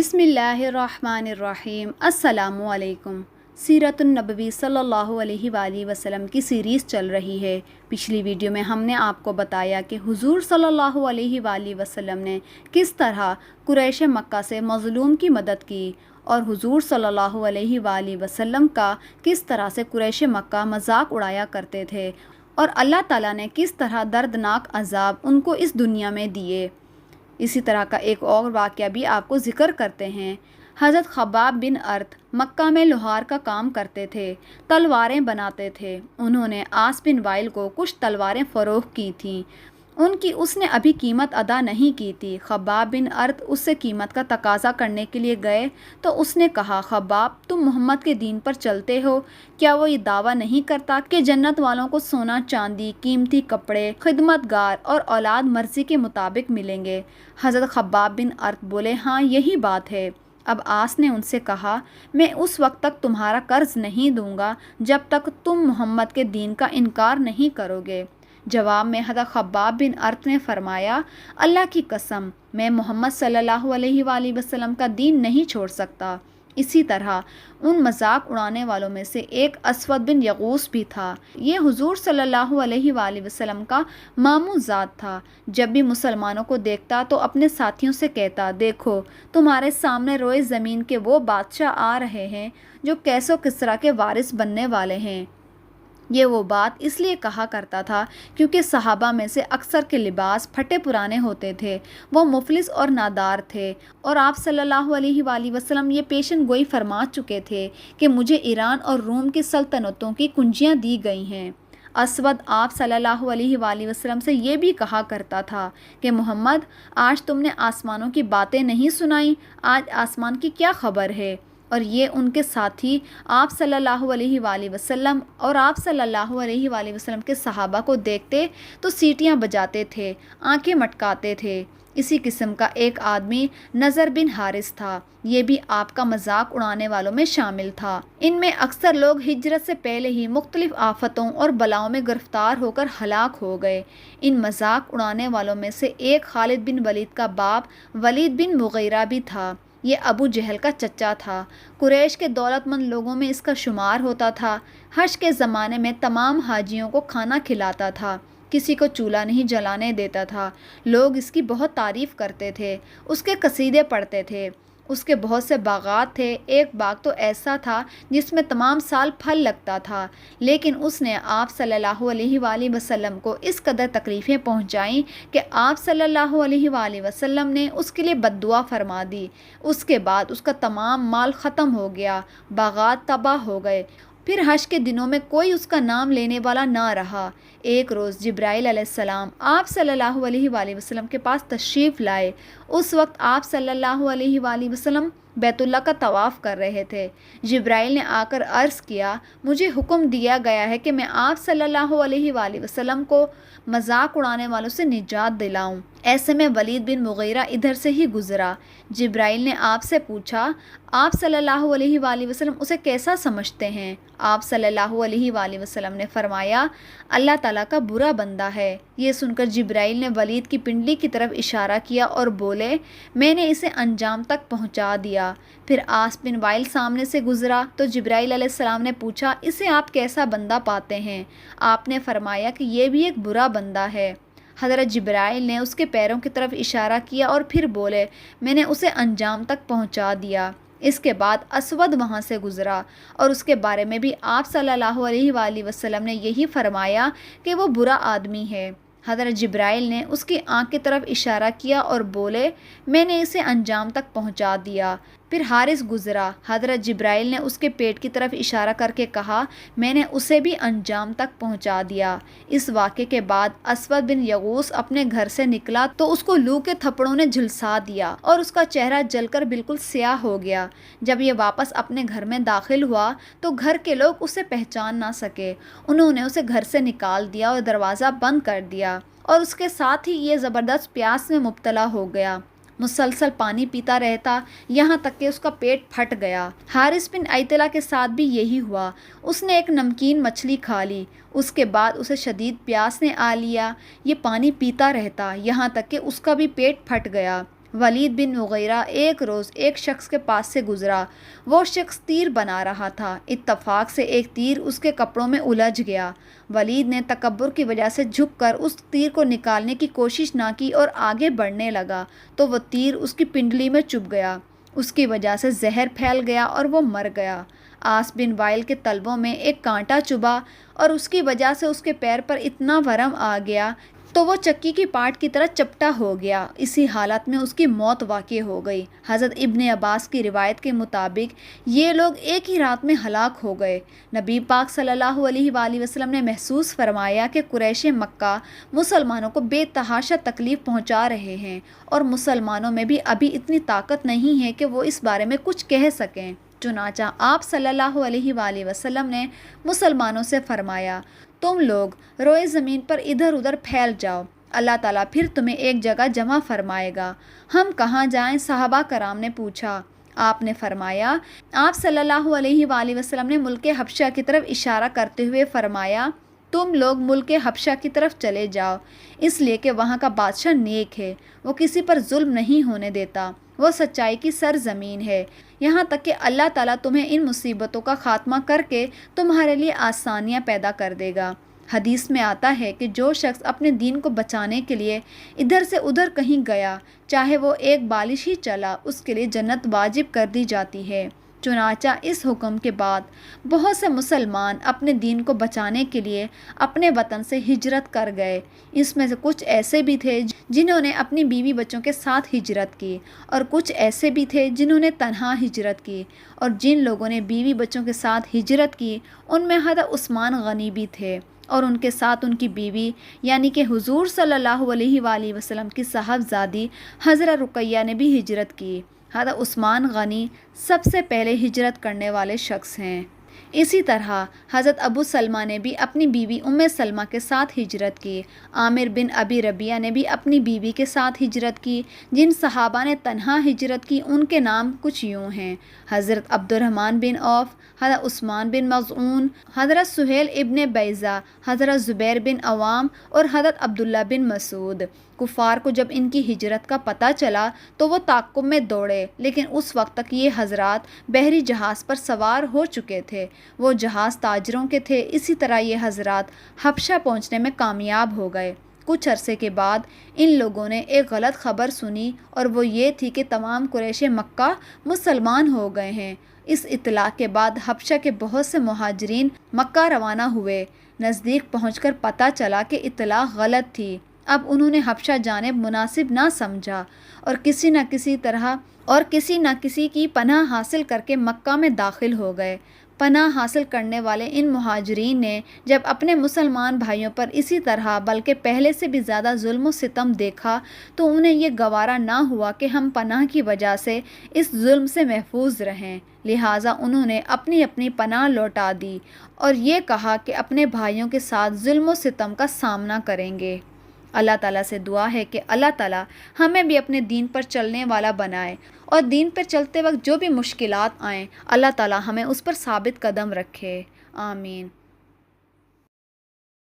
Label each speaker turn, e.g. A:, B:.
A: بسم اللہ الرحمن الرحیم۔ السلام علیکم۔ سیرت النبوی صلی اللہ علیہ وآلہ وسلم کی سیریز چل رہی ہے۔ پچھلی ویڈیو میں ہم نے آپ کو بتایا کہ حضور صلی اللہ علیہ وآلہ وسلم نے کس طرح قریش مکہ سے مظلوم کی مدد کی، اور حضور صلی اللہ علیہ وآلہ وسلم کا کس طرح سے قریش مکہ مذاق اڑایا کرتے تھے، اور اللہ تعالیٰ نے کس طرح دردناک عذاب ان کو اس دنیا میں دیے۔ اسی طرح کا ایک اور واقعہ بھی آپ کو ذکر کرتے ہیں۔ حضرت خباب بن ارت مکہ میں لوہار کا کام کرتے تھے، تلواریں بناتے تھے۔ انہوں نے عاص بن وائل کو کچھ تلواریں فروخت کی تھیں، ان کی اس نے ابھی قیمت ادا نہیں کی تھی۔ خباب بن ارت اس سے قیمت کا تقاضا کرنے کے لیے گئے تو اس نے کہا، خباب تم محمد کے دین پر چلتے ہو؟ کیا وہ یہ دعویٰ نہیں کرتا کہ جنت والوں کو سونا چاندی، قیمتی کپڑے، خدمت گار اور اولاد مرضی کے مطابق ملیں گے؟ حضرت خباب بن ارت بولے، ہاں یہی بات ہے۔ اب عاص نے ان سے کہا، میں اس وقت تک تمہارا قرض نہیں دوں گا جب تک تم محمد کے دین کا انکار نہیں کرو گے۔ جواب میں حضرت خباب بن ارت نے فرمایا، اللہ کی قسم میں محمد صلی اللہ علیہ وآلہ وسلم کا دین نہیں چھوڑ سکتا۔ اسی طرح ان مذاق اڑانے والوں میں سے ایک اسود بن یغوث بھی تھا۔ یہ حضور صلی اللہ علیہ وآلہ وسلم کا ماموں ذات تھا۔ جب بھی مسلمانوں کو دیکھتا تو اپنے ساتھیوں سے کہتا، دیکھو تمہارے سامنے روئے زمین کے وہ بادشاہ آ رہے ہیں جو کیس و کسریٰ کے وارث بننے والے ہیں۔ یہ وہ بات اس لیے کہا کرتا تھا کیونکہ صحابہ میں سے اکثر کے لباس پھٹے پرانے ہوتے تھے، وہ مفلس اور نادار تھے، اور آپ صلی اللہ علیہ وآلہ وسلم یہ پیشن گوئی فرما چکے تھے کہ مجھے ایران اور روم کی سلطنتوں کی کنجیاں دی گئی ہیں۔ اسود آپ صلی اللہ علیہ وآلہ وسلم سے یہ بھی کہا کرتا تھا کہ محمد، آج تم نے آسمانوں کی باتیں نہیں سنائیں، آج آسمان کی کیا خبر ہے؟ اور یہ ان کے ساتھی آپ صلی اللہ علیہ وآلہ وسلم اور آپ صلی اللہ علیہ وآلہ وسلم کے صحابہ کو دیکھتے تو سیٹیاں بجاتے تھے، آنکھیں مٹکاتے تھے۔ اسی قسم کا ایک آدمی نضر بن حارث تھا، یہ بھی آپ کا مذاق اڑانے والوں میں شامل تھا۔ ان میں اکثر لوگ ہجرت سے پہلے ہی مختلف آفتوں اور بلاؤں میں گرفتار ہو کر ہلاک ہو گئے۔ ان مذاق اڑانے والوں میں سے ایک خالد بن ولید کا باپ ولید بن مغیرہ بھی تھا۔ یہ ابو جہل کا چچا تھا۔ قریش کے دولت مند لوگوں میں اس کا شمار ہوتا تھا۔ حج کے زمانے میں تمام حاجیوں کو کھانا کھلاتا تھا، کسی کو چولہا نہیں جلانے دیتا تھا۔ لوگ اس کی بہت تعریف کرتے تھے، اس کے قصیدے پڑھتے تھے۔ اس کے بہت سے باغات تھے، ایک باغ تو ایسا تھا جس میں تمام سال پھل لگتا تھا، لیکن اس نے آپ صلی اللہ علیہ وآلہ وسلم کو اس قدر تکلیفیں پہنچائیں کہ آپ صلی اللہ علیہ وآلہ وسلم نے اس کے لیے بد دعا فرما دی۔ اس کے بعد اس کا تمام مال ختم ہو گیا، باغات تباہ ہو گئے، پھر حج کے دنوں میں کوئی اس کا نام لینے والا نہ رہا۔ ایک روز جبرائیل علیہ السلام آپ صلی اللہ علیہ وآلہ وسلم کے پاس تشریف لائے۔ اس وقت آپ صلی اللہ علیہ وآلہ وسلم بیت اللہ کا طواف کر رہے تھے۔ جبرائیل نے آ کر عرض کیا، مجھے حکم دیا گیا ہے کہ میں آپ صلی اللہ علیہ وآلہ وسلم کو مذاق اڑانے والوں سے نجات دلاؤں۔ ایسے میں ولید بن مغیرہ ادھر سے ہی گزرا۔ جبرائیل نے آپ سے پوچھا، آپ صلی اللہ علیہ وآلہ وسلم اسے کیسا سمجھتے ہیں؟ آپ صلی اللہ علیہ وآلہ وسلم نے فرمایا، اللہ تعالیٰ کا برا بندہ ہے۔ یہ سن کر جبرائیل نے ولید کی پنڈلی کی طرف اشارہ کیا اور بولے، میں نے اسے انجام تک پہنچا دیا۔ پھر عاص بن وائل سامنے سے گزرا تو جبرائیل علیہ السلام نے پوچھا، اسے آپ کیسا بندہ پاتے ہیں؟ آپ نے فرمایا کہ یہ بھی ایک برا بندہ ہے۔ حضرت جبرائیل نے اس کے پیروں کی طرف اشارہ کیا اور پھر بولے، میں نے اسے انجام تک پہنچا دیا۔ اس کے بعد اسود وہاں سے گزرا اور اس کے بارے میں بھی آپ صلی اللہ علیہ وآلہ وسلم نے یہی فرمایا کہ وہ برا آدمی ہے۔ حضرت جبرائیل نے اس کی آنکھ کی طرف اشارہ کیا اور بولے، میں نے اسے انجام تک پہنچا دیا۔ پھر حارث گزرا، حضرت جبرائیل نے اس کے پیٹ کی طرف اشارہ کر کے کہا، میں نے اسے بھی انجام تک پہنچا دیا۔ اس واقعے کے بعد اسود بن یغوث اپنے گھر سے نکلا تو اس کو لو کے تھپڑوں نے جھلسا دیا اور اس کا چہرہ جل کر بالکل سیاہ ہو گیا۔ جب یہ واپس اپنے گھر میں داخل ہوا تو گھر کے لوگ اسے پہچان نہ سکے۔ انہوں نے اسے گھر سے نکال دیا اور دروازہ بند کر دیا، اور اس کے ساتھ ہی یہ زبردست پیاس میں مبتلا ہو گیا۔ مسلسل پانی پیتا رہتا یہاں تک کہ اس کا پیٹ پھٹ گیا۔ حارث بن عیطلہ کے ساتھ بھی یہی ہوا۔ اس نے ایک نمکین مچھلی کھا لی، اس کے بعد اسے شدید پیاس نے آ لیا۔ یہ پانی پیتا رہتا یہاں تک کہ اس کا بھی پیٹ پھٹ گیا۔ ولید بن مغیرہ ایک روز ایک شخص کے پاس سے گزرا۔ وہ شخص تیر بنا رہا تھا۔ اتفاق سے ایک تیر اس کے کپڑوں میں الجھ گیا۔ ولید نے تکبر کی وجہ سے جھک کر اس تیر کو نکالنے کی کوشش نہ کی اور آگے بڑھنے لگا تو وہ تیر اس کی پنڈلی میں چبھ گیا۔ اس کی وجہ سے زہر پھیل گیا اور وہ مر گیا۔ عاص بن وائل کے تلووں میں ایک کانٹا چبھا اور اس کی وجہ سے اس کے پیر پر اتنا ورم آ گیا تو وہ چکی کی پاٹ کی طرح چپٹا ہو گیا۔ اسی حالت میں اس کی موت واقع ہو گئی۔ حضرت ابن عباس کی روایت کے مطابق یہ لوگ ایک ہی رات میں ہلاک ہو گئے۔ نبی پاک صلی اللہ علیہ وآلہ وسلم نے محسوس فرمایا کہ قریش مکہ مسلمانوں کو بے تحاشا تکلیف پہنچا رہے ہیں اور مسلمانوں میں بھی ابھی اتنی طاقت نہیں ہے کہ وہ اس بارے میں کچھ کہہ سکیں۔ چنانچہ آپ صلی اللہ علیہ وآلہ وسلم نے مسلمانوں سے فرمایا، تم لوگ روئے زمین پر ادھر ادھر پھیل جاؤ، اللہ تعالیٰ پھر تمہیں ایک جگہ جمع فرمائے گا۔ ہم کہاں جائیں؟ صحابہ کرام نے پوچھا۔ آپ نے فرمایا، آپ صلی اللہ علیہ وآلہ وسلم نے ملک حبشہ کی طرف اشارہ کرتے ہوئے فرمایا، تم لوگ ملک حبشہ کی طرف چلے جاؤ، اس لیے کہ وہاں کا بادشاہ نیک ہے، وہ کسی پر ظلم نہیں ہونے دیتا، وہ سچائی کی سرزمین ہے، یہاں تک کہ اللہ تعالیٰ تمہیں ان مصیبتوں کا خاتمہ کر کے تمہارے لیے آسانیاں پیدا کر دے گا۔ حدیث میں آتا ہے کہ جو شخص اپنے دین کو بچانے کے لیے ادھر سے ادھر کہیں گیا، چاہے وہ ایک بالش ہی چلا، اس کے لیے جنت واجب کر دی جاتی ہے۔ چنانچہ اس حکم کے بعد بہت سے مسلمان اپنے دین کو بچانے کے لیے اپنے وطن سے ہجرت کر گئے۔ اس میں سے کچھ ایسے بھی تھے جنہوں نے اپنی بیوی بچوں کے ساتھ ہجرت کی، اور کچھ ایسے بھی تھے جنہوں نے تنہا ہجرت کی، اور جن لوگوں نے بیوی بچوں کے ساتھ ہجرت کی ان میں حضرت عثمان غنی بھی تھے، اور ان کے ساتھ ان کی بیوی یعنی کہ حضور صلی اللہ علیہ وآلہ وسلم کی صاحبزادی حضرت رقیہ نے بھی ہجرت کی۔ حضرت عثمان غنی سب سے پہلے ہجرت کرنے والے شخص ہیں۔ اسی طرح حضرت ابو سلمہ نے بھی اپنی بیوی ام سلمہ کے ساتھ ہجرت کی۔ عامر بن ابی ربیعہ نے بھی اپنی بیوی کے ساتھ ہجرت کی۔ جن صحابہ نے تنہا ہجرت کی ان کے نام کچھ یوں ہیں: حضرت عبد الرحمن بن عوف، حضرت عثمان بن مظعون، حضرت سہیل ابن بیضہ، حضرت زبیر بن عوام اور حضرت عبداللہ بن مسعود۔ کفار کو جب ان کی ہجرت کا پتہ چلا تو وہ تعقب میں دوڑے، لیکن اس وقت تک یہ حضرات بحری جہاز پر سوار ہو چکے تھے۔ وہ جہاز تاجروں کے تھے۔ اسی طرح یہ حضرات حبشہ پہنچنے میں کامیاب ہو گئے۔ کچھ عرصے کے بعد ان لوگوں نے ایک غلط خبر سنی، اور وہ یہ تھی کہ تمام قریش مکہ مسلمان ہو گئے ہیں۔ اس اطلاع کے بعد حبشہ کے بہت سے مہاجرین مکہ روانہ ہوئے۔ نزدیک پہنچ کر پتہ چلا کہ اطلاع غلط تھی۔ اب انہوں نے حبشہ جانب مناسب نہ سمجھا اور کسی نہ کسی کی پناہ حاصل کر کے مکہ میں داخل ہو گئے۔ پناہ حاصل کرنے والے ان مہاجرین نے جب اپنے مسلمان بھائیوں پر اسی طرح بلکہ پہلے سے بھی زیادہ ظلم و ستم دیکھا تو انہیں یہ گوارا نہ ہوا کہ ہم پناہ کی وجہ سے اس ظلم سے محفوظ رہیں، لہٰذا انہوں نے اپنی اپنی پناہ لوٹا دی اور یہ کہا کہ اپنے بھائیوں کے ساتھ ظلم و ستم کا سامنا کریں گے۔ اللہ تعالیٰ سے دعا ہے کہ اللہ تعالیٰ ہمیں بھی اپنے دین پر چلنے والا بنائے، اور دین پر چلتے وقت جو بھی مشکلات آئیں اللہ تعالیٰ ہمیں اس پر ثابت قدم رکھے۔ آمین۔